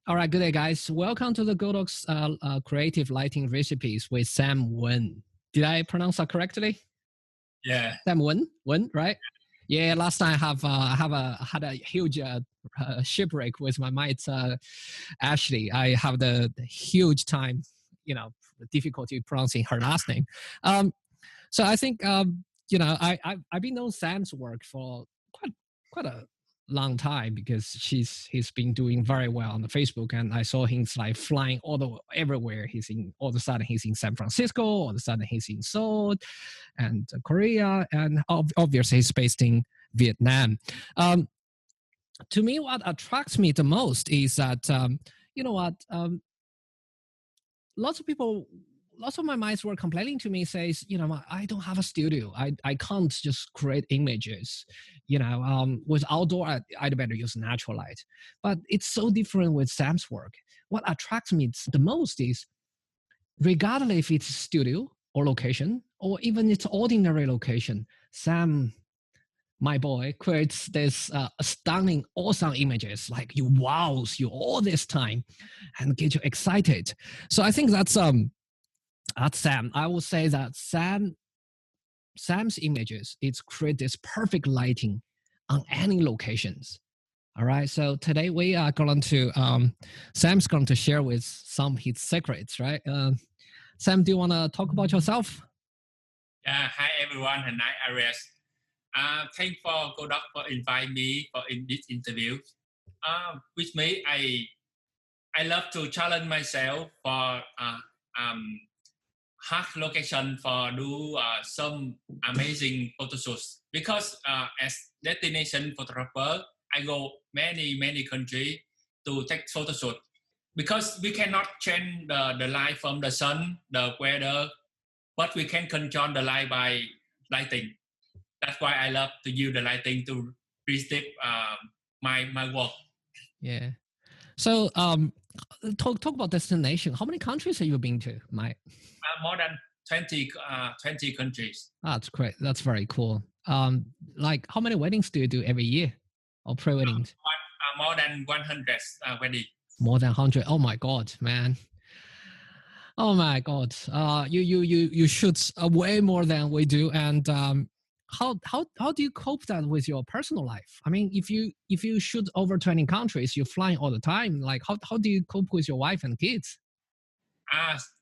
All right, good day, guys. Welcome to the Godox Creative Lighting Recipes with Sam Nguyen. Did I pronounce that correctly? Yeah. Sam Nguyen, right? Yeah. Last time I had a huge shipwreck with my mate Ashley. I have the huge time, difficulty pronouncing her last name. So I think I've been knowing Sam's work for quite a long time because he's been doing very well on the Facebook, and I saw him like flying everywhere. All of a sudden he's in San Francisco, all of a sudden he's in Seoul and Korea, and obviously he's based in Vietnam. To me, what attracts me the most is that lots of my mates were complaining to me, says, I don't have a studio. I can't just create images, with outdoor, I'd better use natural light. But it's so different with Sam's work. What attracts me the most is, regardless if it's studio or location, or even it's ordinary location, Sam, my boy, creates this stunning, awesome images, like you wows you all this time and get you excited. So I think that's Sam. I would say that Sam's images, it's create this perfect lighting on any locations. All right. So today we are going to Sam's going to share with some of his secrets, right? Sam, do you want to talk about yourself? Yeah. Hi everyone, and hi Aries. Thanks for Godox for inviting me in this interview. With me, I love to challenge myself for hard location for do some amazing photo shoots, because as destination photographer, I go many countries to take photo shoot, because we cannot change the light from the sun, the weather, but we can control the light by lighting. That's why I love to use the lighting to receive my work. Yeah. So talk about destination. How many countries have you been to, Mike? More than 20 countries. That's great. That's very cool. Like how many weddings do you do every year, or pre-weddings? More than 100 weddings. More than 100. Oh my God, man. Oh my God. You shoot way more than we do. And how do you cope that with your personal life? I mean, if you shoot over 20 countries, you're flying all the time. Like how do you cope with your wife and kids?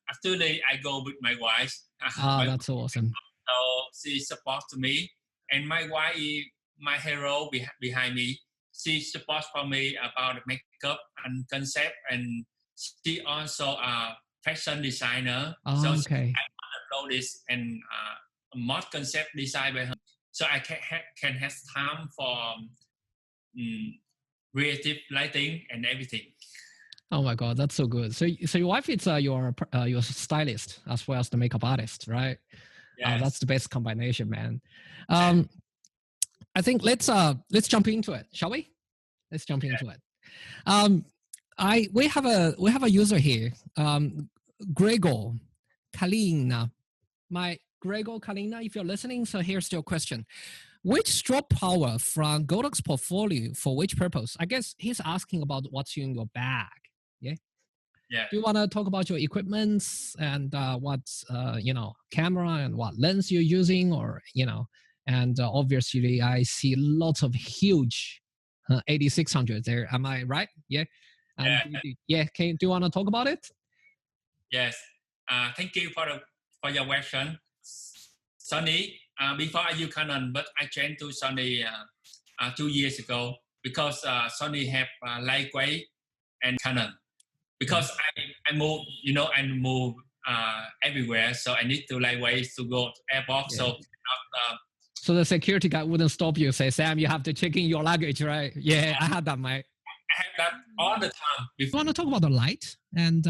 Actually, I go with my wife. That's awesome. So she supports me, and my wife is my hero behind me. She supports for me about makeup and concept, and she also a fashion designer. So Okay. I upload this and mod concept design by her, so I can have time for creative lighting and everything. Oh my God, that's so good. So your wife is your stylist as well as the makeup artist, right? Yes. That's the best combination, man. I think let's jump into it, shall we? Let's jump into it. We have a user here, Gregor Kalina. My Gregor Kalina, if you're listening, so here's your question. Which strobe power from Godox portfolio for which purpose? I guess he's asking about what's in your bag. Yeah. Yeah. Do you want to talk about your equipments and what's camera and what lens you're using, or and obviously I see lots of huge 8600 there. Am I right? Yeah. Yeah. Do you want to talk about it? Yes. Thank you for your question. Sony. Before I use Canon, but I changed to Sony 2 years ago, because Sony have lightweight and Canon. Because I move, I move everywhere, so I need to lightweight to go to airport. Yeah. So the security guy wouldn't stop you, say, Sam, you have to check in your luggage, right? Yeah, I had that, mate. I have that all the time. You want to talk about the light, and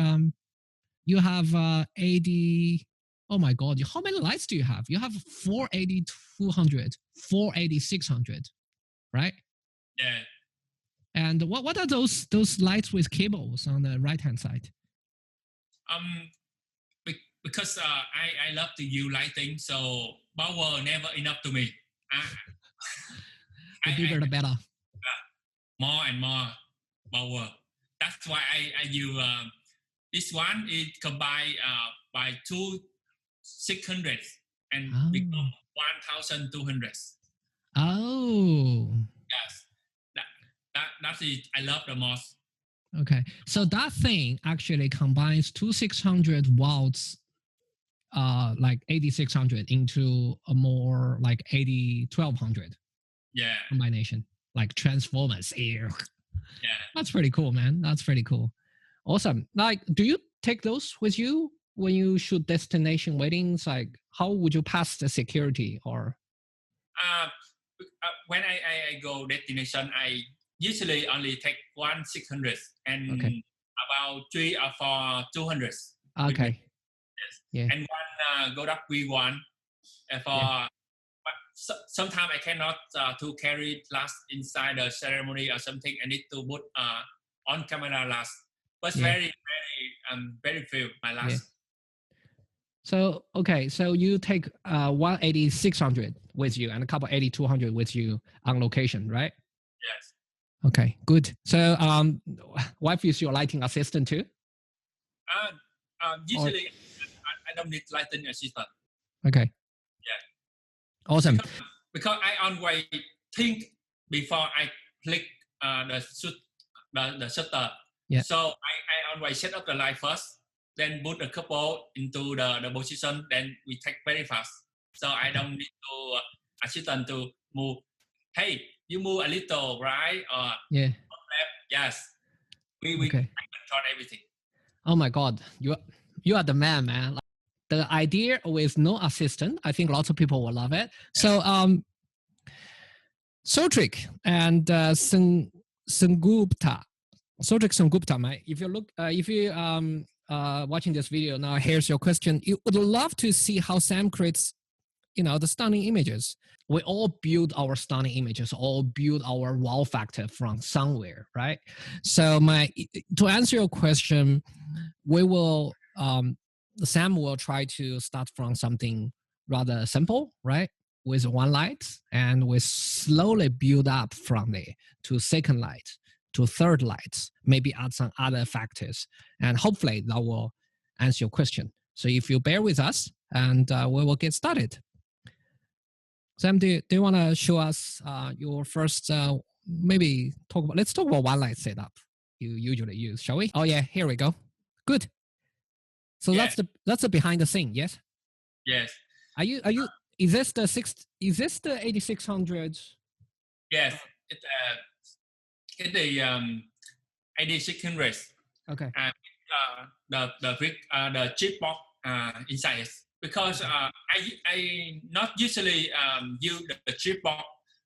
you have 80. Oh my God, how many lights do you have? You have 480-200, 480-600, right? Yeah. And what are those lights with cables on the right hand side? Because I love to use lighting, so power never enough to me. The bigger the better. More and more power. That's why I use this one is combined by 2,600 and become 1,200. Oh. Yes, that's it. I love the most. Okay, so that thing actually combines two 600 watts, like 8600 into a more like 1200 Yeah, combination, like transformers. Ew. yeah. That's pretty cool, man. That's pretty cool. Awesome. Like, do you take those with you when you shoot destination weddings? Like, how would you pass the security or? When I go destination, I usually only take 1,600 and Okay. about 3 or 4 200. Okay. Yes. Yeah. And one Godox V1 for. Yeah. But sometimes I cannot to carry last inside the ceremony or something. I need to put on camera last. But Yeah. very few my last. Yeah. So, okay, so you take 18600 with you and a couple 8200 with you on location, right? Yes. Okay, good. So, wife is your lighting assistant too? Usually, I don't need lighting assistant. Okay. Yeah. Awesome. Because I always think before I click the shutter. Yeah. So I always set up the light first, then put a couple into the position, then we take very fast. So I don't need to assistant to move. Hey, you move a little, right? Or yeah. left. Yes. We okay. I control everything. Oh my God, you are the man, man. Like, the idea with no assistant, I think lots of people will love it. Yeah. So, Sotrik and Sengupta. Sotrik Sengupta, mate. If you look, if you watching this video now, here's your question. You would love to see how Sam creates, the stunning images. We all build our stunning images, all build our wow factor from somewhere, right? So to answer your question, we will, Sam will try to start from something rather simple, right? With one light, and we slowly build up from there to second light, to third light, maybe add some other factors. And hopefully that will answer your question. So if you bear with us, and we will get started. Sam, do you want to show us your first, maybe let's talk about one light setup you usually use, shall we? Oh yeah, here we go. Good. So yes. that's the behind the scene, yes? Yes. Are you is this the 8600? Yes. It's the 8600. Okay. The chip box inside, because I not usually use the chip box,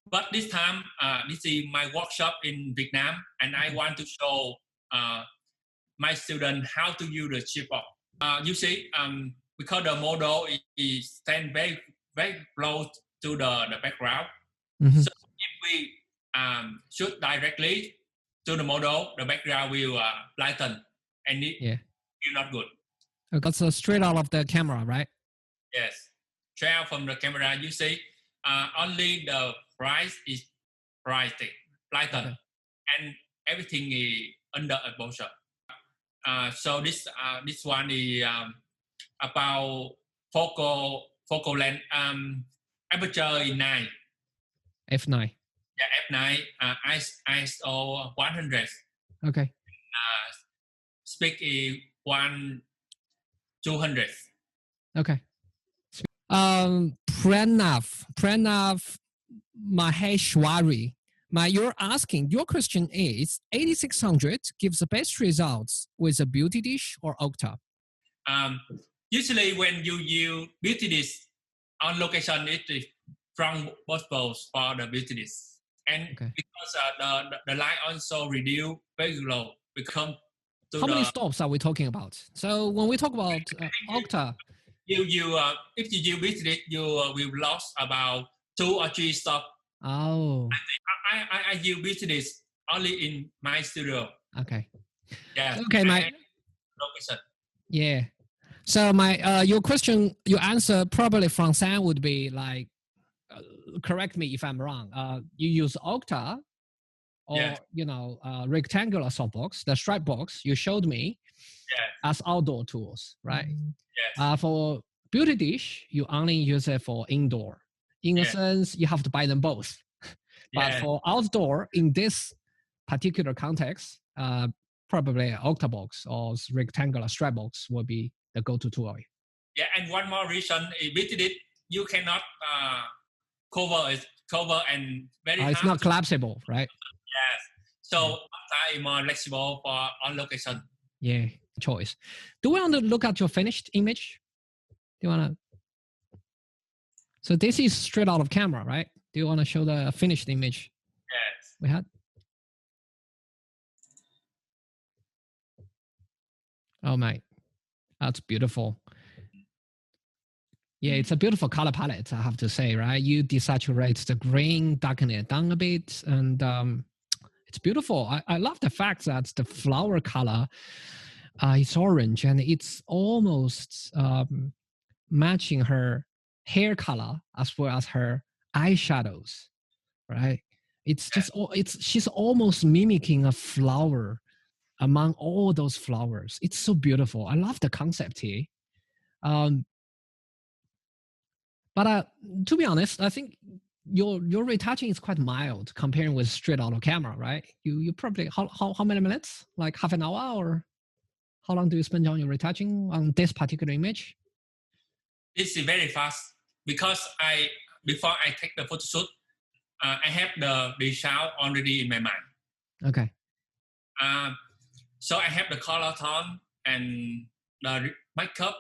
but this time this is my workshop in Vietnam, and I want to show my students how to use the chip box. You see, because the model is stand very very close to the background, so if we shoot directly to the model, the background will lighten, and it will not good. Okay, so straight out of the camera, right? Yes, straight out from the camera. You see, only the price is lighten, and everything is under exposure. So this one is about focal length, aperture is 9. F9. Yeah, F9. ISO 100. Okay. Speed is 200. Okay. Pranav Maheshwari. You're asking, your question is 8600 gives the best results with a beauty dish or octa? Usually when you use beauty dish on location, it is from both poles for the beauty dish. And because the light also reduce very low, become how many stops are we talking about? So when we talk about octa, if you use beauty dish, you will lose about 2 or 3 stops. Oh. I use beauty dish only in my studio. Okay. Yeah. Okay, location. Yeah. So your question, your answer probably from Sam would be like, correct me if I'm wrong. You use octa or rectangular softbox, the stripe box you showed me as outdoor tools, right? Yes. For beauty dish, you only use it for indoor. In a sense, you have to buy them both. But for outdoor, in this particular context, probably octabox or rectangular stripe box will be the go-to tool. Yeah, and one more reason is beauty dish, you cannot cover and very hard. It's not collapsible, right? Yes. So it's more flexible for on location. Yeah, choice. Do we want to look at your finished image? Do you want to? So this is straight out of camera, right? Do you want to show the finished image? Yes. We had. Oh my, that's beautiful. Yeah, it's a beautiful color palette, I have to say, right? You desaturate the green, darken it down a bit, and it's beautiful. I love the fact that the flower color is orange, and it's almost matching her hair color as well as her eyeshadows, right? It's just, she's almost mimicking a flower among all those flowers. It's so beautiful. I love the concept here. But to be honest, I think your retouching is quite mild comparing with straight out of camera, right? You probably how many minutes? Like half an hour, or how long do you spend on your retouching on this particular image? It's very fast because before I take the photo shoot, I have the result already in my mind. Okay. So I have the color tone and the makeup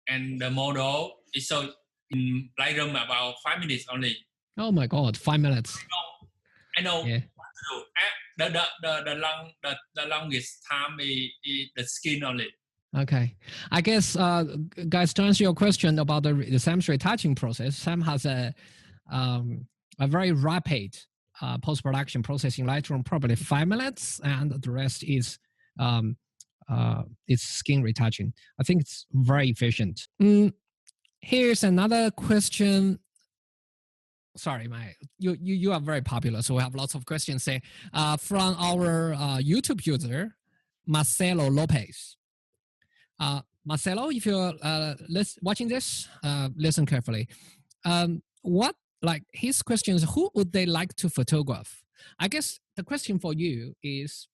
and the model. So in Lightroom about 5 minutes only. Oh my God, 5 minutes. I know what to do. The longest time is the skin only. Okay. I guess, guys, to answer your question about the Sam's retouching process, Sam has a very rapid post-production process in Lightroom, probably 5 minutes, and the rest is skin retouching. I think it's very efficient. Here's another question. Sorry, you are very popular, so we have lots of questions there. From our YouTube user, Marcelo Lopez. Marcelo, if you're watching this, listen carefully. His question is, who would they like to photograph? I guess the question for you is,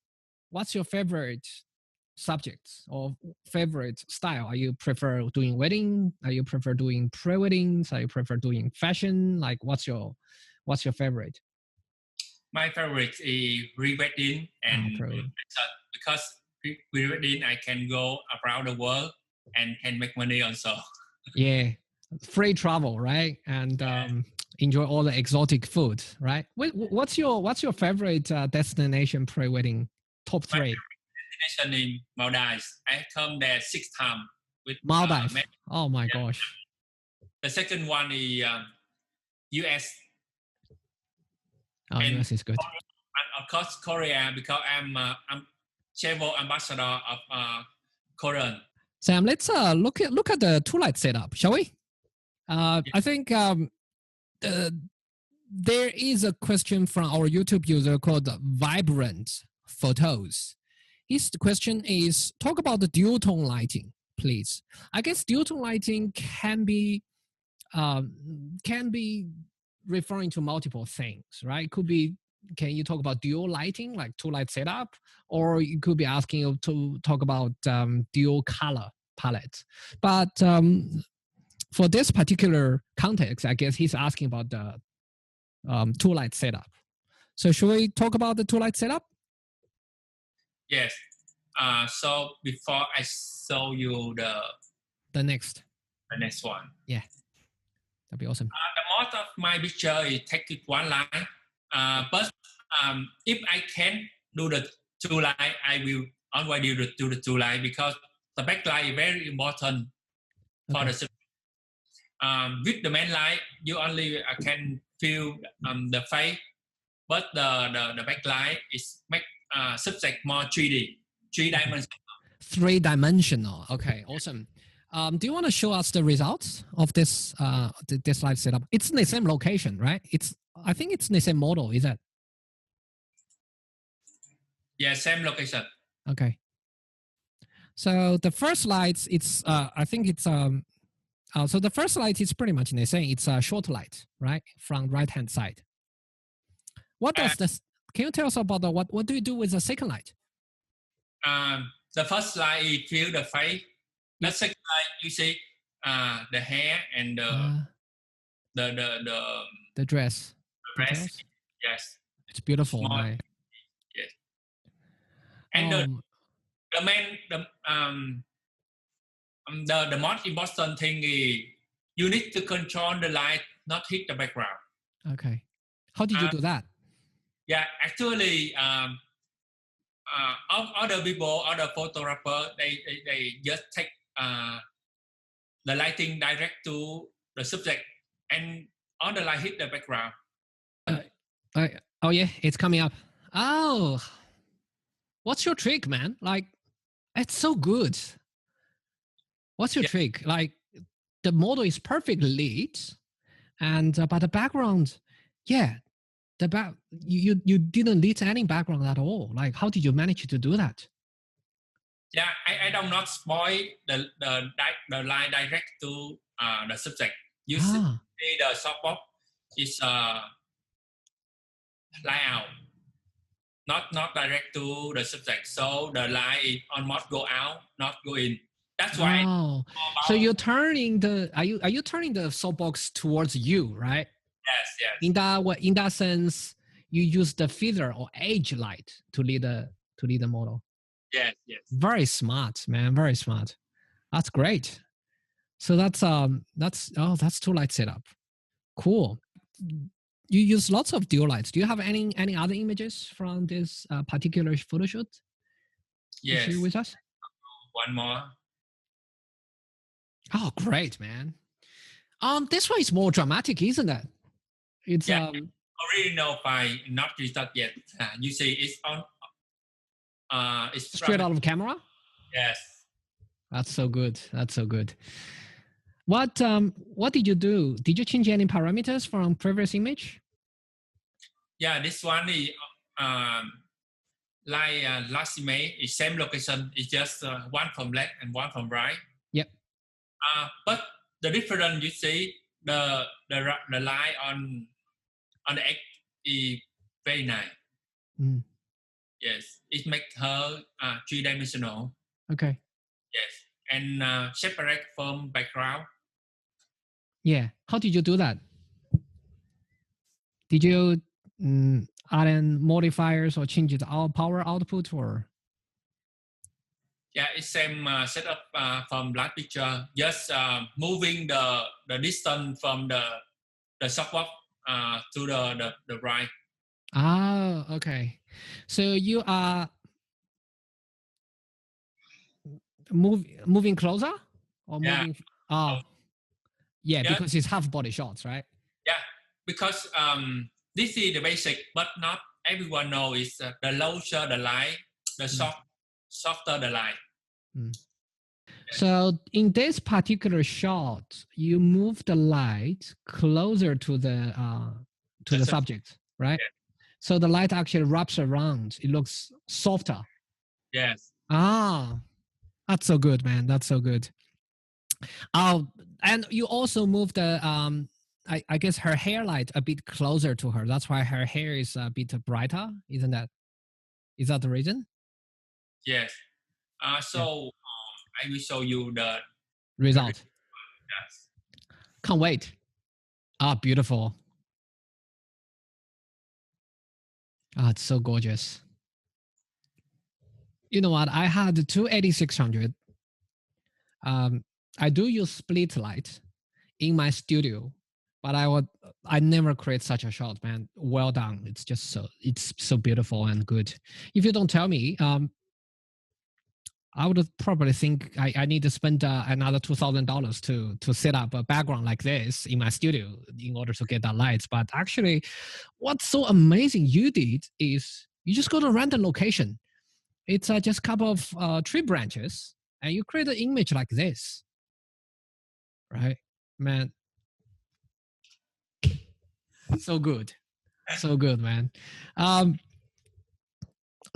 what's your favorite subjects or favorite style? Are you prefer doing wedding? Are you prefer doing pre-weddings? Are you prefer doing fashion? Like, what's your favorite? My favorite is pre-wedding and because pre-wedding I can go around the world and can make money also. Yeah, free travel, right? And enjoy all the exotic food, right? What's your favorite destination pre-wedding? Top 3. Destination in Maldives. I come there 6 times with Maldives. Oh my gosh. The second one is US. Oh, US is good. And of course Korea, because I'm travel ambassador of Korean. Sam, let's look at the tool light setup, shall we? I think there is a question from our YouTube user called Vibrant Photos. His question is, talk about the dual tone lighting, please. I guess dual tone lighting can be referring to multiple things, right? Could be, can you talk about dual lighting, like two light setup, or you could be asking you to talk about dual color palette. But for this particular context, I guess he's asking about the two light setup. So should we talk about the two light setup? Yes. So before I show you the next one. Yeah, that'd be awesome. The most of my picture is take it one line. But if I can do the two line, I will always do the two line because the backlight is very important for the subject. With the main light, you only can feel the face, but the backlight is make subject more 3D, 3-dimensional. 3-dimensional. Okay, awesome. Do you want to show us the results of this this light setup? It's in the same location, right? I think it's in the same model, is it? Yeah, same location. Okay. So the first light, it's I think it's so the first light is pretty much the same. It's a short light, right, from right hand side. What does this? Can you tell us about what do you do with the second light? The first light is fill the face. The second light you see the hair and the dress rest. details. Yes, It's beautiful, small. right? Yes, and the most important thing is you need to control the light, not hit the background. Okay. How did you do that? Yeah, actually, other people, other photographers, they just take the lighting direct to the subject, and all the light hit the background. Oh yeah, it's coming up. Oh, what's your trick, man? Like, it's so good. What's your trick? Like, the model is perfectly lit, and but the background, yeah, you didn't lit any background at all. Like, how did you manage to do that? Yeah, I do not spoil the light direct to the subject. You see the softbox is light out, not direct to the subject. So the light is almost go out, not go in. That's why. Oh, so you're turning the are you turning the softbox towards you, right? Yes, yes. In that sense, you use the feather or edge light to lead the model. Yes, yes. Very smart, man. Very smart. That's great. So that's two light setup. Cool. You use lots of dual lights. Do you have any other images from this particular photo shoot? Yes. To share with us? One more. Oh, great, man. This one is more dramatic, isn't it? It's original file not restarted yet. You see, it's on. It's straight out of camera. Yes. That's so good. That's so good. What did you do? Did you change any parameters from previous image? Yeah, this one is like last image is same location. It's just one from left and one from right. Yep. But the difference you see the line on the X is very nice. Mm. Yes, it makes her three-dimensional. Okay. Yes, and separate from background. Yeah. How did you do that? Did you add in modifiers or change the power output or? Yeah, it's same setup from last picture. Just moving the distance from the softbox to the right. Ah, okay. So you are moving closer or moving? Oh, yeah, because it's half body shots, right? Yeah, because this is the basic, but not everyone knows is the closer the light, the softer the light. Mm. So in this particular shot, you move the light closer to the subject, right? Yeah. So the light actually wraps around. It looks softer. Yes. Ah, that's so good, man. That's so good. Oh, and you also move the I guess her hair light a bit closer to her. That's why her hair is a bit brighter, isn't that? Is that the reason? Yes. So I will show you the result. Yes. Can't wait. Ah, beautiful. Ah, it's so gorgeous. You know what? I had two 8600. I do use split light in my studio, but I never create such a shot, man. Well done. It's so beautiful and good. If you don't tell me, I would probably think I need to spend another $2,000 to set up a background like this in my studio in order to get that lights. But actually, what's so amazing you did is you just go to a random location. It's just a couple of tree branches, and you create an image like this, right, man? So good, so good, man.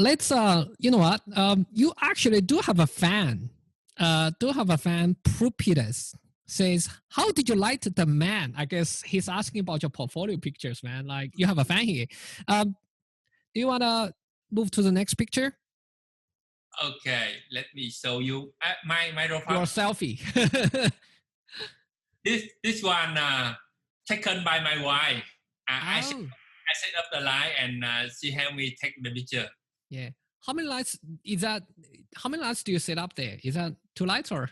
let's you know what? You actually do have a fan. Propitas says, how did you light the man? I guess he's asking about your portfolio pictures, man. Like you have a fan here. Do you wanna move to the next picture? Okay, let me show you my Your profile. selfie. This one taken by my wife. I set up the light and she helped me take the picture. Yeah. How many lights is that? How many lights do you set up there? Is that 2 lights or?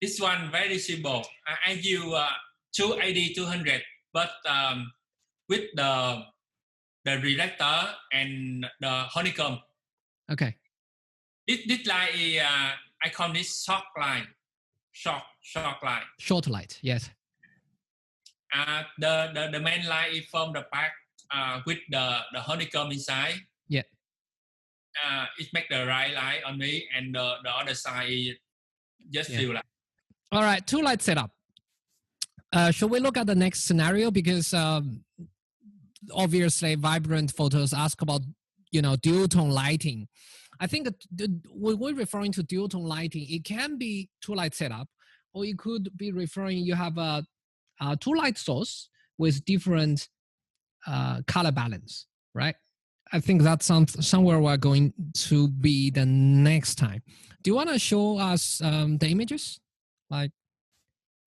This one very simple. I use two AD200, but with the reflector and the honeycomb. Okay. This light is I call this short light. Short light. Short light, yes. The main light is from the back with the honeycomb inside. Yeah. It make the right light on me, and the other side just feel like. All right, 2 light setup. Should we look at the next scenario? Because obviously vibrant photos ask about, dual tone lighting. I think when we're referring to dual tone lighting, it can be 2 light setup, or it could be referring you have a 2 light source with different color balance, right? I think that's somewhere we're going to be the next time. Do you want to show us the images? Like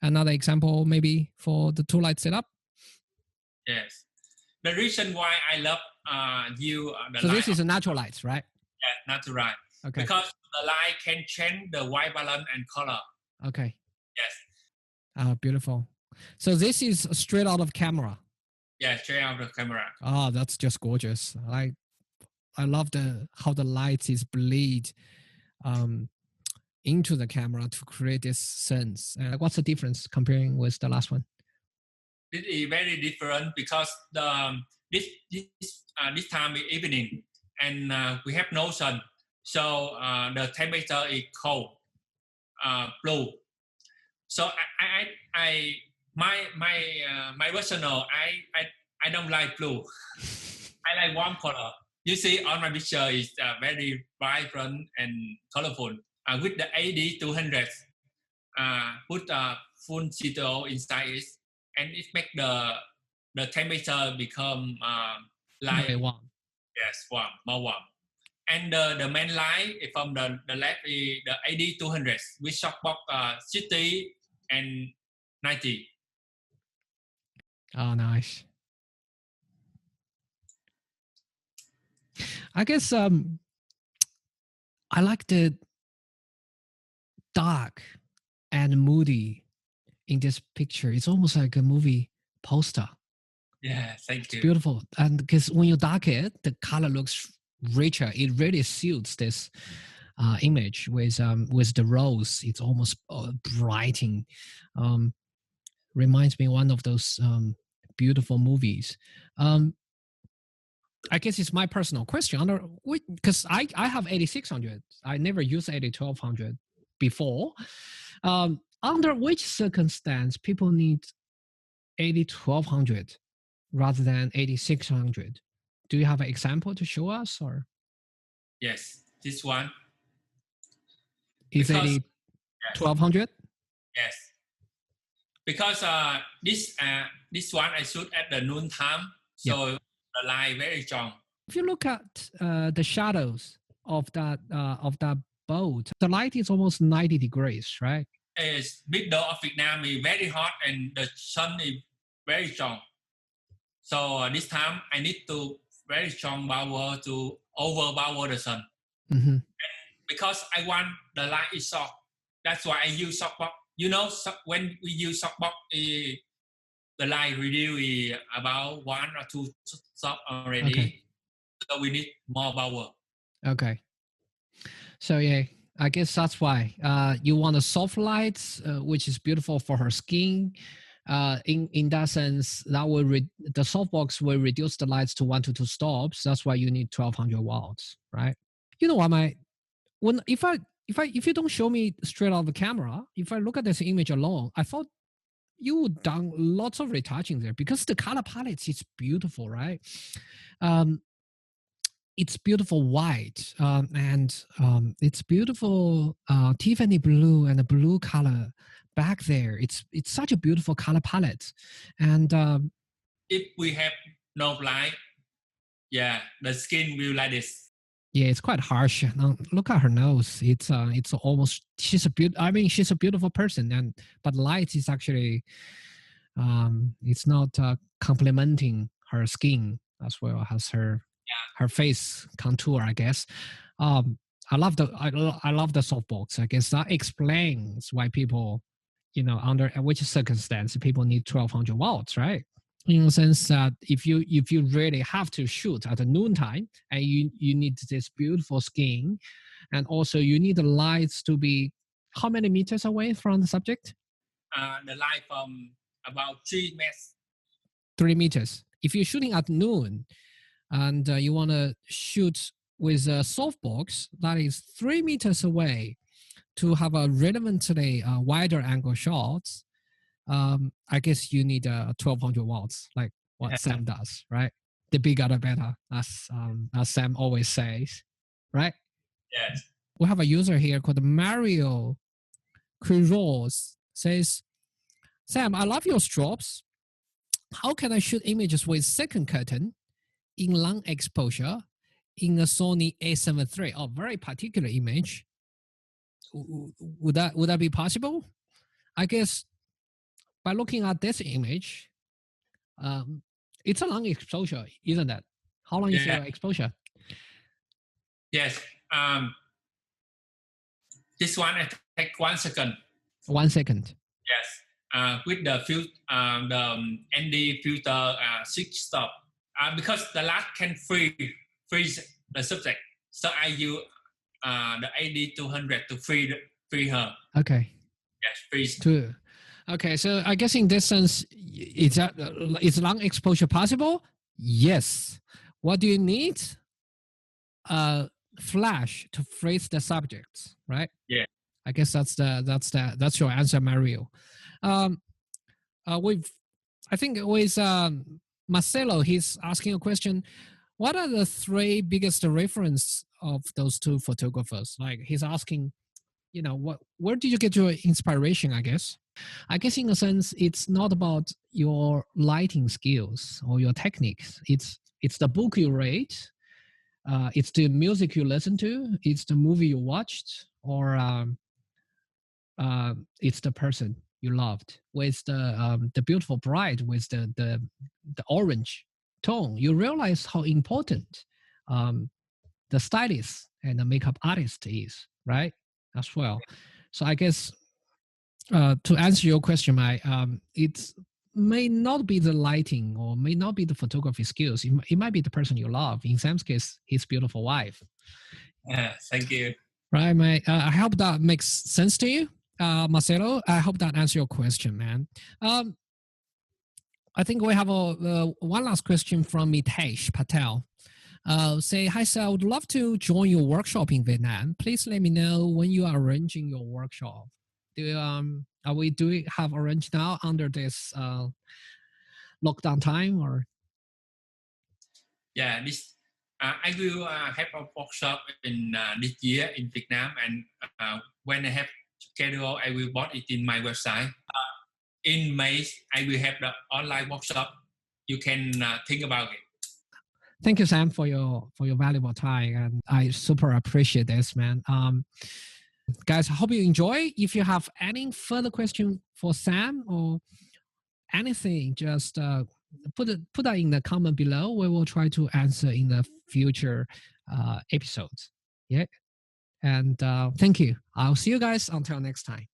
another example maybe for the 2 light setup? Yes. The reason why I love the so light. This is a natural light, right? Yeah, natural light. Okay. Because the light can change the white balance and color. Okay. Yes. Beautiful. So this is straight out of camera. Yeah, straight out of the camera. Oh, that's just gorgeous. I love how the light is bleed into the camera to create this sense. What's the difference comparing with the last one? It is very different because this time is evening and we have no sun, so the temperature is cold, blue. So my personal I don't like blue. I like warm color. You see on my picture is very vibrant and colorful. With the AD200, put full CTO inside it, and it make the temperature become light. Very warm. Yes, warm, more warm. And the main light from the left is the AD200 with softbox 60 and 90. Oh, nice. I guess I like the dark and moody in this picture. It's almost like a movie poster. Yeah, thank you. It's beautiful. And because when you dark it, the color looks richer. It really suits this image with the rose. It's almost brighting. Reminds me one of those beautiful movies. I guess it's my personal question. Because I have 8600. I never used 1200 before. Under which circumstance people need 1200 rather than 8600? Do you have an example to show us, or? Yes, this one. Is 1200? Yes. Because this one I shoot at the noon time, so the light very strong. If you look at the shadows of that boat, the light is almost 90 degrees, right? It's middle of Vietnam is very hot and the sun is very strong. So this time I need to very strong power to overpower the sun. Mm-hmm. Because I want the light is soft. That's why I use softbox. When we use softbox, the light reduce about 1 or 2 soft already. Okay. So we need more power. Okay. So yeah, I guess that's why you want a soft light, which is beautiful for her skin. In that sense, that will the softbox will reduce the lights to 1 to 2 stops. That's why you need 1200 watts, right? You know what, if you don't show me straight out of the camera, if I look at this image alone, I thought you done lots of retouching there because the color palette is beautiful, right? it's beautiful white, and it's beautiful Tiffany blue and a blue color back there. It's such a beautiful color palette, and If we have no light, yeah, the skin will like this. yeah, it's quite harsh. Now, look at her nose. It's almost, she's a she's a beautiful person, and but light is actually it's not complementing her skin as well as her face contour, I guess. I love I love the softbox. I guess that explains why people, under which circumstance people need 1200 watts, right? In the sense that if you really have to shoot at a noontime and you need this beautiful skin, and also you need the lights to be how many meters away from the subject? The light from about 3 meters. 3 meters. If you're shooting at noon and you want to shoot with a softbox that is 3 meters away to have a relevantly wider angle shots, I guess you need 1200 watts, like what Sam does, right? The bigger the better, as Sam always says, right? Yes. We have a user here called Mario Quiroz, says, Sam, I love your strobes. How can I shoot images with second curtain in long exposure in a Sony A7 III? Oh, very particular image. Would that be possible? I guess by looking at this image, it's a long exposure, isn't it? How long is your exposure? Yes. This one I take 1 second. 1 second. Yes. With the ND filter 6 stop. Because the light can freeze the subject, so I use the AD 200 to free her. Okay. Yes, freeze. Okay, so I guess in this sense, is long exposure possible? Yes. What do you need? Flash to freeze the subjects, right? Yeah. I guess that's your answer, Mario. I think with Marcelo, he's asking a question. What are the 3 biggest reference of those 2 photographers? Like he's asking, where did you get your inspiration, I guess? I guess in a sense, it's not about your lighting skills or your techniques. It's the book you read, it's the music you listen to, it's the movie you watched, or it's the person you loved with the beautiful bride with the orange tone. You realize how important the stylist and the makeup artist is, right? As well. So I guess to answer your question, it may not be the lighting or may not be the photography skills. It might be the person you love. In Sam's case, his beautiful wife. Thank you. Right, mate. I hope that makes sense to you, Marcelo. I hope that answers your question, man. I think we have one last question from Mitesh Patel. Say, hi, sir. I would love to join your workshop in Vietnam. Please let me know when you are arranging your workshop. Are we have arranged now under this lockdown time or? Yeah, this I will have a workshop in this year in Vietnam, and when I have schedule, I will put it in my website. In May, I will have the online workshop. You can think about it. Thank you, Sam, for your valuable time, and I super appreciate this, man. Guys, I hope you enjoy. If you have any further question for Sam or anything, just put that in the comment below. We will try to answer in the future episodes. Yeah, and thank you. I'll see you guys until next time.